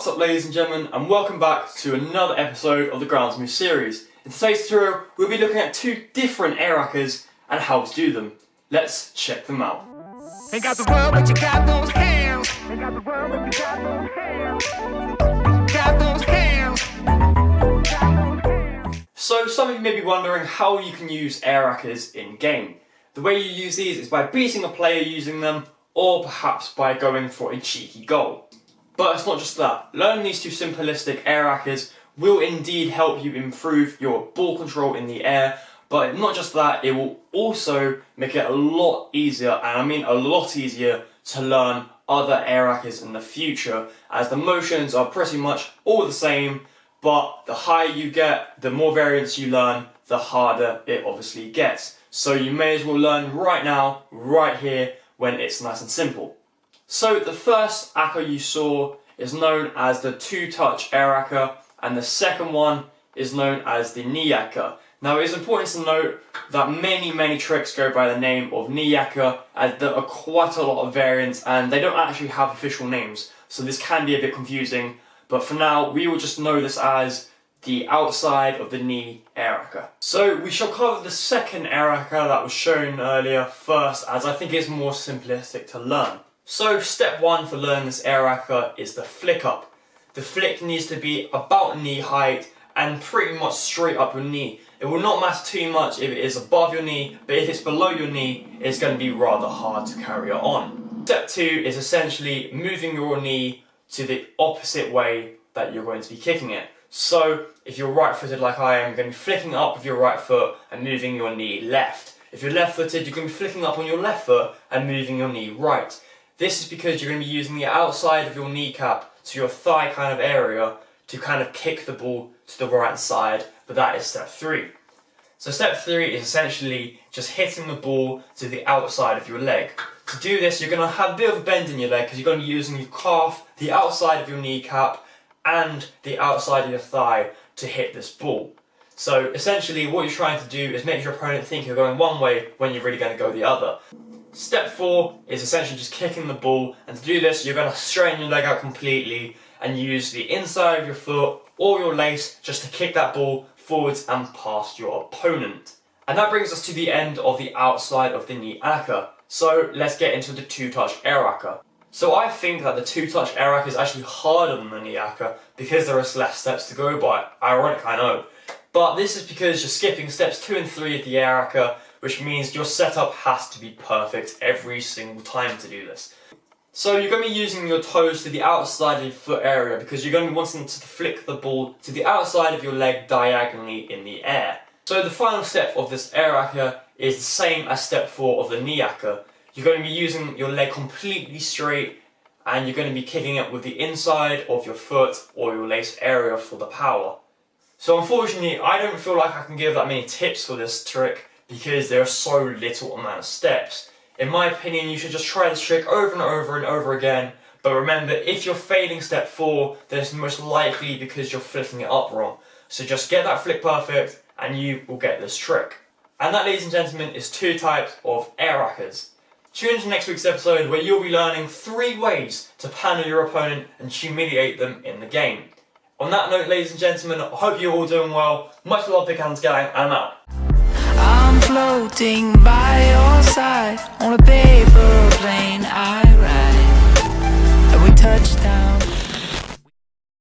What's up, ladies and gentlemen, and welcome back to another episode of the Groundsmith series. In today's tutorial, we'll be looking at two different Air AKKAs and how to do them. Let's check them out. Ain't got the world, but you got those hands. Ain't got the world, but you got those hands. Got those hands. So some of you may be wondering how you can use Air AKKAs in game. The way you use these is by beating a player using them, or perhaps by going for a cheeky goal. But it's not just that. Learning these two simplistic Air AKKAs will indeed help you improve your ball control in the air, but not just that, it will also make it a lot easier, and I mean a lot easier, to learn other Air AKKAs in the future, as the motions are pretty much all the same, but the higher you get, the more variants you learn, the harder it obviously gets. So you may as well learn right now, right here, when it's nice and simple. So the first AKKA you saw is known as the Touch Erika, and the second one is known as the Knee AKKA. Now it is important to note that many tricks go by the name of Knee AKKA, as there are quite a lot of variants and they don't actually have official names, so this can be a bit confusing, but for now we will just know this as the outside of the knee Air AKKA. So we shall cover the second Air AKKA that was shown earlier first, as I think it's more simplistic to learn. So step one for learning this Air AKKA is the flick up. The flick needs to be about knee height and pretty much straight up your knee. It will not matter too much if it is above your knee, but if it's below your knee, it's going to be rather hard to carry it on. Step two is essentially moving your knee to the opposite way that you're going to be kicking it. So if you're right footed like I am, you're going to be flicking up with your right foot and moving your knee left. If you're left footed, you're going to be flicking up on your left foot and moving your knee right. This is because you're going to be using the outside of your kneecap to your thigh kind of area to kind of kick the ball to the right side, but that is step three. So step three is essentially just hitting the ball to the outside of your leg. To do this, you're going to have a bit of a bend in your leg because you're going to be using your calf, the outside of your kneecap, and the outside of your thigh to hit this ball. So essentially what you're trying to do is make your opponent think you're going one way when you're really going to go the other. Step four is essentially just kicking the ball, and to do this you're going to straighten your leg out completely and use the inside of your foot or your lace just to kick that ball forwards and past your opponent. And that brings us to the end of the outside of the knee AKKA. So let's get into the Touch Erika. So I think that the Touch Erika is actually harder than the knee AKKA because there are less steps to go by. Ironic, I know. But this is because you're skipping steps 2 and 3 of the Air AKKA, which means your setup has to be perfect every single time to do this. So you're going to be using your toes to the outside of your foot area because you're going to be wanting to flick the ball to the outside of your leg diagonally in the air. So the final step of this Air AKKA is the same as step 4 of the knee AKKA. You're going to be using your leg completely straight and you're going to be kicking it with the inside of your foot or your lace area for the power. So unfortunately, I don't feel like I can give that many tips for this trick because there are so little amount of steps. In my opinion, you should just try this trick over and over and over again, but remember, if you're failing step 4, then it's most likely because you're flicking it up wrong. So just get that flick perfect and you will get this trick. And that, ladies and gentlemen, is 2 types of Air AKKAs. Tune into next week's episode where you'll be learning 3 ways to panel your opponent and humiliate them in the game. On that note, ladies and gentlemen, I hope you're all doing well. Much love, Big Hands Gang, and I'm out. I'm floating by your